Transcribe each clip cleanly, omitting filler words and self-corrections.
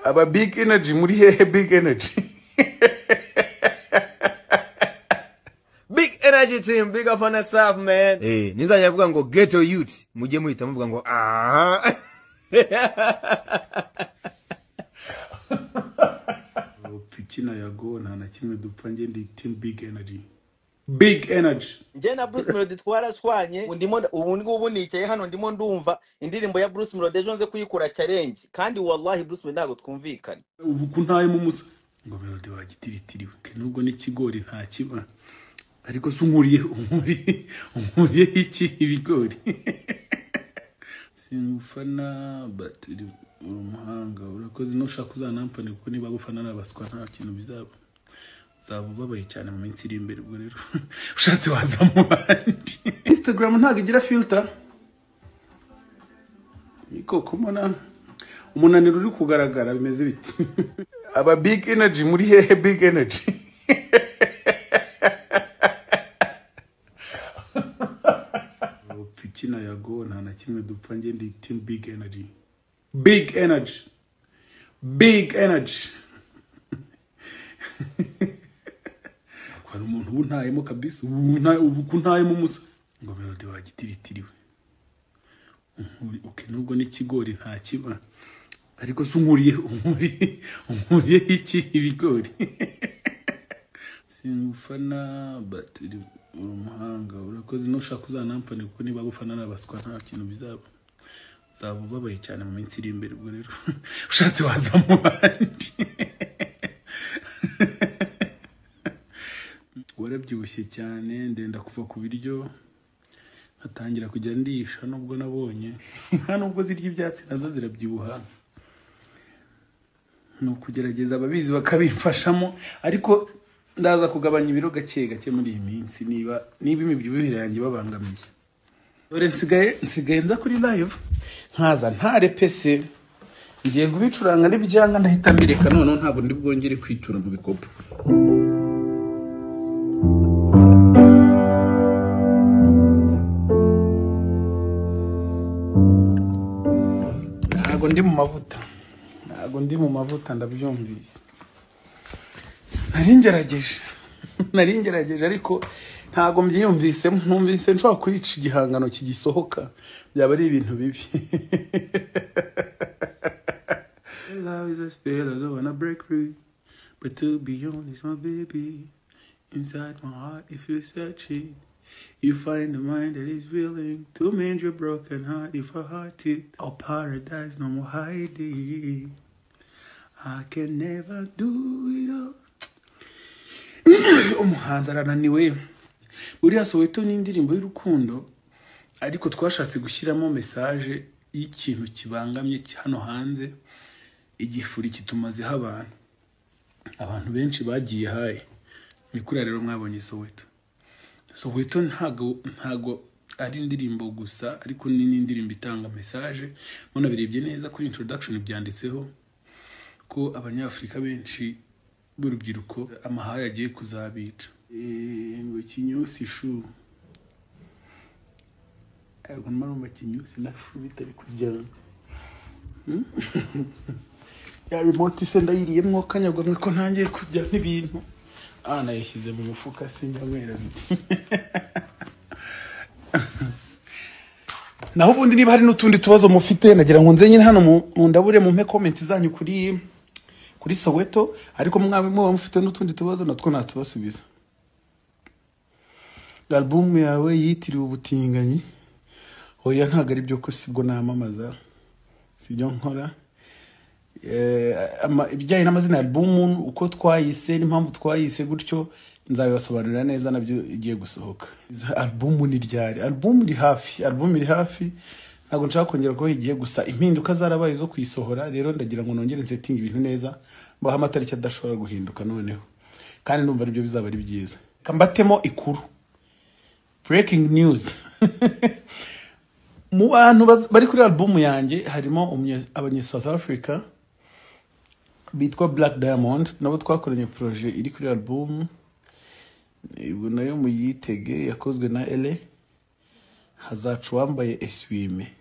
aba big energy muri hehe big energy. Big energy team, big up on the south, man. Hey, nizanye avuga ngo ghetto youth, mujye muhita muvuga ngo aha. Fikina yago nta na kimwe dupfa nge ndi team big energy. Big energy. Nje na Bruce Melody twarashwanye ubu nicaye hano ndimo ndumva indirimbo ya Bruce Melody ejo nze kuyikora challenge kandi wallahi Bruce Melody ntago twumvikana. Ubu kuntaye mu musa ngo Melody wagitiritiriwe nubwo n'ikigori nta kiba ariko sunkuriye umuriye iki ibigori. Simufana but umuhanga urakoze no shaka uzanampane kuko niba gufana nabaswa nta kintu bizaba babaye cyane mu minsi iri imbere ubwo rero ushatse waza mu bandi. Instagram ntago igira filter niko kumona umunaniro uri kugaragara bimeze biti. Aba big energy muri hehe big energy. Fikina yago nta na kimwe dupfa nge ndi team big energy. Big energy. Big energy. Kwa umuntu untayemo kabisa ubu kuntayemo musa ngo Melody wagitiritiriwe. Okay nubwo n'ikigori nta kiba ariko sunkuriye umuriye iki ibigori. Simufana but umuhanga urakoze no shaka uzanampane kuko niba gufana nabaswa nta kintu bizaba babaye cyane mu minsi iri imbere ubwo rero ushatse waza mu bandi. Warabyibushye cyane ndenda kuva ku biryo atangira kujya ndisha nubwo nabonye nubwo zirya ibyatsi nazo zirabyibuha no kugerageza ababizi bakabimfashamo ariko ndaza kugabanya ibiro gake muri iyi minsi niba imibyibuhire yanjye babangamiye. Dore nsigaye nza kuri live nkaza ntare pese ngiye kubicuranga n'ibyanga ndahita mbireka none ntabwo ndi bwongere kwitura mu bikopo. Ntabwo ndi mu mavuta ndabyumvise. Nari ngerageje ariko ntago mbyiyumvise ntumvise nshobora kwica igihangano kigisohoka byaba ari ibintu bibi. Love is a spell I don't wanna break free but to be honest my baby inside my heart if you search it you find the mind that is willing to mend your broken heart. If a heart it or paradise no more hiding I can never do it all. Umuhanzi arananiwe buriya Soweto ni indirimbo y'urukundo ariko twashatse gushyiramo message y'ikintu kibangamye hano hanze igifuri kitumazeho abantu benshi bagiye haye nikura rero mwabonye Soweto ntago ari indirimbo gusa ariko ni n'indirimbo itanga message mona birebye neza kuri introduction byanditseho ko abanyafrika benshi burubyiruko amahaya agiye kuzabica ngo kinyusi shu ariko marumba kinyusi na shu bitari kujyana ya remote se ndayiriyemo kanyagwa mwe ko ntangiye kujya n'ibintu nayishyize mu mufuka sinjya mwera naho ubundi niba hari n'utundi tubazo mufite nagira ngo nze nyine hano mu ndabure mu mpe comment zanyu kuri Soweto ariko mwabe mufite n'utundi tubazo natwo natubasubiza. Album yawe yitiriwe ubutinganyi oya ntago ari byo ko sibwo namamaza sibyo nkora ibijyanye n'amazina ya album uko twayise n'impamvu twayise gutyo nzabibasobanurira neza nabyo igiye gusohoka. Album ni ryari album iri hafi ntago nshaka kongera ko igiye gusa impinduka zarabaye zo kwisohora rero ndagira ngo nongere nsetting ibintu neza baha amatariki adashobora guhinduka noneho kandi numva ari byo bizaba ari byiza. Kambatemo ikuru breaking news mu bantu bari kuri album yanjye harimo abanye South Africa bitwa Black Diamond nabo twakoranye projet iri kuri album ibwo nayo muyitege yakozwe na Ele hazacu wambaye eswime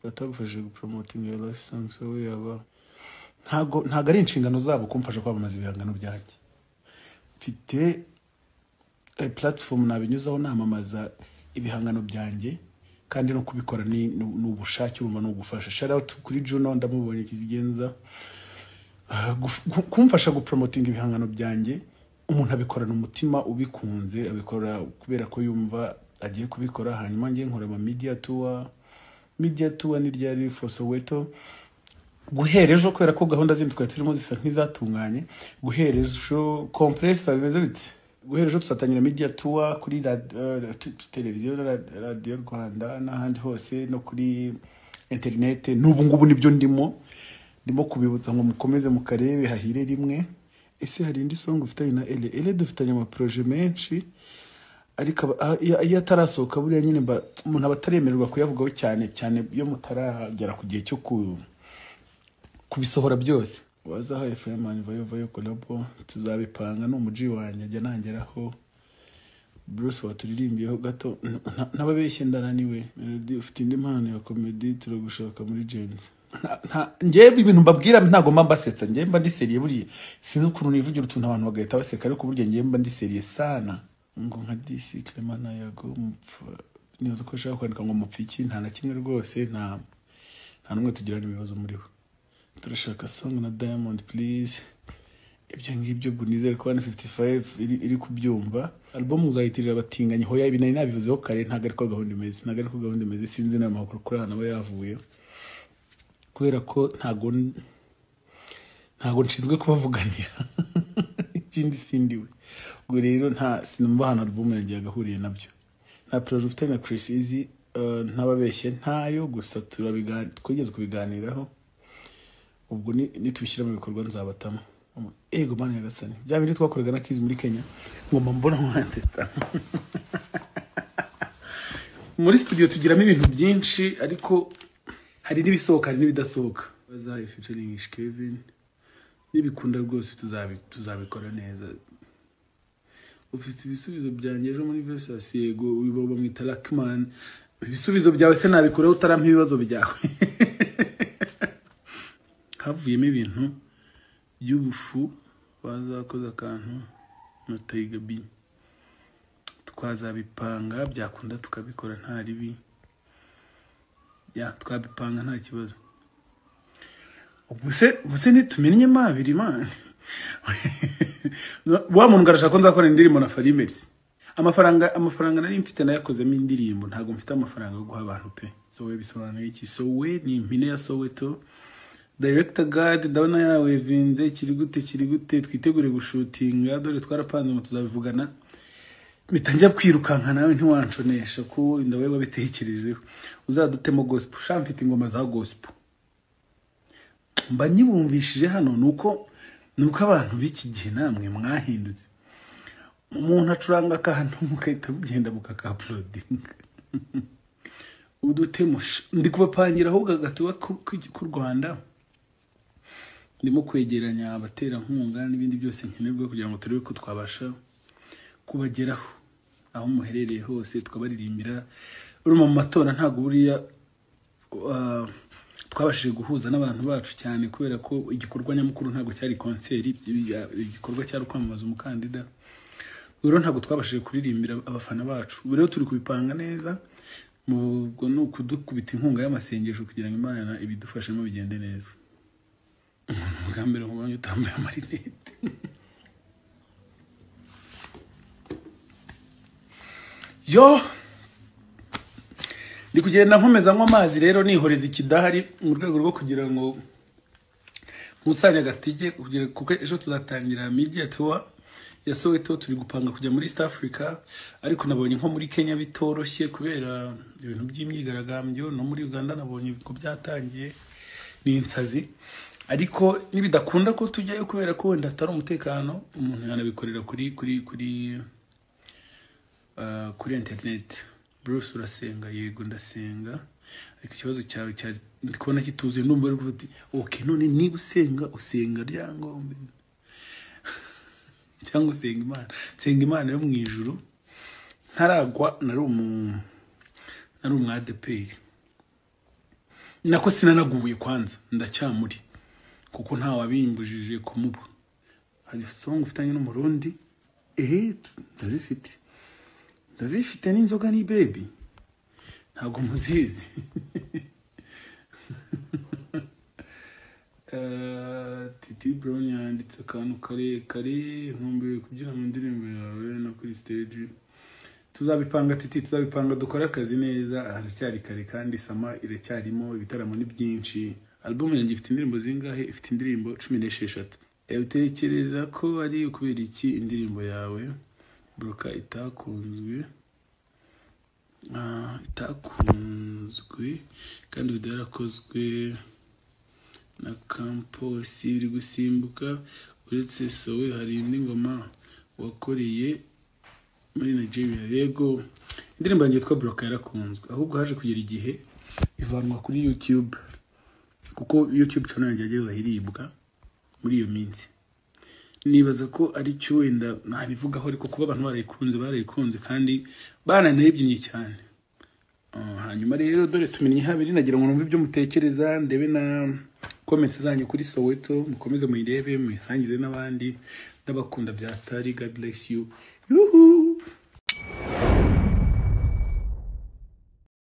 batagufashe gupromoting your last song so we aba ntago ari inshingano zabo kumfasha kwamamaza ibihangano byanjye. Mfite platform nabinyuzaho namamaza ibihangano byanjye kandi no kubikora ni ubushake urumva no gufasha. Shout out kuri Juno ndamubonye kizigenza kumfasha gupromoting ibihangano byanjye. Umuntu abikorana umutima ubikunze, abikora kubera ko yumva agiye kubikora. Hanyuma ngiye nkora ama media tour ni ryari for Soweto guherejo kubera ko gahunda zindi twari turimo zisa nk'izatunganye. Guherejo compressor bimeze bite. Guherejo tusatangira media tour kuri televiziyo radio Rwanda n'ahandi hose no kuri internet. N'ubu ngubu nibyo ndimo kubibutsa ngo mukomeze mukarebe hahire rimwe. Ese hari indi song ufitanye na ele dufitanye ama projet menshi ariko iyo atarasohoka buriya nyine umuntu abataremererwa kuyavugaho cyane iyo mutaragera ku gihe cyo kubisohora byose. Wazaha FM vayo collabo tuzabipanga n'umuji wanjye ajya nangeraho. Bruce waturirimbiyeho gato nababeshye ndananiwe. Melody ufite indi mpano ya comedy turagushaka muri James. Njyewe ibintu mbabwira ntago mbasetsa, njyewe mba ndi seriye buriya. Sinzi ukuntu nivugira utuntu abantu bagahita baseka ariko burya njyewe mba ndi seriye sana. Ngo nka DC Clement yago mupfa nizo ko shaka kwandika ngo mupfiki nta na kimwe rwose nta numwe tugirana ibibazo muri ho. Turashaka song na Diamond please. Ibyo ngibyo bunizere ko 155 iri kubyumva. Album uzayitirira abatinganye hoya ibinari nabivuzeho kare ntago ari ko gahunda imeze, sinzi n'amakuru kuri hano aba yavuye. Kubera ko ntago nshinzwe kubavuganira ikindi sindiwe. Ubwo rero sinumva hano album yanjye yagahuriye nabyo. Nta project na Chris Easy ntababeshye ntayo gusa twigeze kubiganiraho. Ubwo nitubishyira mu bikorwa nzabatamo. Ego mani yagasani bya bindi twakorega na Kiz muri Kenya ngomba mbona mwansetsa. Muri studio tugiramo ibintu byinshi ariko hari nibisohoka hari nibidasohoka. Bazaye featuring Kevin nibikunda rwose tuzabikora neza. Ufite ibisubizo byanjye ejo muri Versus yego wiboba mwita Luckman. Ibisubizo byawe se nabikora utarampa ibibazo byawe. Havuyemo ibintu by'ubufu bazakoza akantu na Tiger B. Twazabipanga byakunda tukabikora nta ribi. Twabipanga nta kibazo. Ubuse nitumenye mabiri man. Wa muntu ngarashaka ko nzakora indirimbo na Farimex. Amafaranga nari mfite nayakozemo indirimbo ntago mfite amafaranga yo guha abantu pe. Sowe bisobanuye iki? Sowe ni impine ya Soweto. Director God ndabona yawe vinze kiri gute twitegure gushutinga dore twarapanze ngo tuzabivugana. Mitanjya kwirukanka nawe ntiwanconesha ko indawe wabitekerejeho. Uzadutemo gospel shamfite ingoma za gospel. Mba nyibumvishije hano nuko abantu b'iki gihe namwe mwahindutse. Umuntu acuranga akantu mukahita mugenda mukaka-uploading. Udutemo ndi kubapangira ahubwo gatuba ku Rwanda. Ndimo kwegeranya abatera nkunga n'ibindi byose nkenerwa kugira ngo turebe ko twabasha kubageraho aho muherereye hose tukabaririmbira. Uruma mu matora ntago buriya twabashije guhuza n'abantu bacu cyane kubera ko igikorwa nyamukuru ntago cyari concert, igikorwa cyari kwamamaza umukandida. Rero ntago twabashije kuririmbira abafana bacu. Rero turi kubipanga neza mubwo no kudukubita inkunga y'amasengesho kugira ngo Imana ibidufashemo bigende neza. Ngambere nkubonye utambaye amarinete. Yo ndi kugenda nkomeza amazi rero nihoreza ikidahari mu rwego rwo kugira ngo musanya gatije kuko ejo tuzatangira media tour ya Soweto. Turi gupanga kujya muri East Africa ariko nabonye nko muri Kenya bitoroshye kubera ibintu by'imyigaragambyo. No muri Uganda nabonye ko byatangiye ni insazi ariko nibidakunda ko tujyayo kubera ko wenda atari umutekano umuntu yanabikorera kuri internet. Bruce urasenga? Yego ndasenga ariko ikibazo cyawe ndikubona kituze ndumva ari kuvuga okay none niba usenga ryangombe cyangwa usenga Imana yo mu ijuru. Ntaragwa nari umwadeperi nako sinanaguye kwanza ndacyamuri kuko nta wabimbujije kumuba. Hari song ufitanye n'umurundi ndazifite n'inzoga ni baby ntabwo muzizi. Titi Brown yanditse akantu kare nkumbuye kugira mu ndirimbo yawe no kuri stage. Tuzabipanga Titi, tuzabipanga dukora akazi neza. Haracyari kare kandi sama iracyarimo, ibitaramo ni byinshi. Album yanjye ifite indirimbo zingahe? Ifite indirimbo 16. Utekereza ko ari ukubera iki indirimbo yawe Broka itakunzwe kandi video yarakozwe na Campos iri gusimbuka? Uretse sowe hari indi ngoma wakoreye muri Nigeria? Yego, indirimbo yanjye yitwa Broka yarakunzwe, ahubwo haje kugera igihe ivanwa kuri YouTube, kuko YouTube channel yanjye yageze ahiribwa muri iyo minsi. Nibaza ko ari cyo wenda nabivugaho, ariko kuba abantu barayikunze kandi bananebye cyane. Hanyuma rero dore tumenye habiri, nagira ngo numve ibyo mutekereza, ndebe na comments zanyu kuri Soweto, mukomeze muyirebe muyisangize n'abandi. Ndabakunda byatari. God bless you. Yuhu.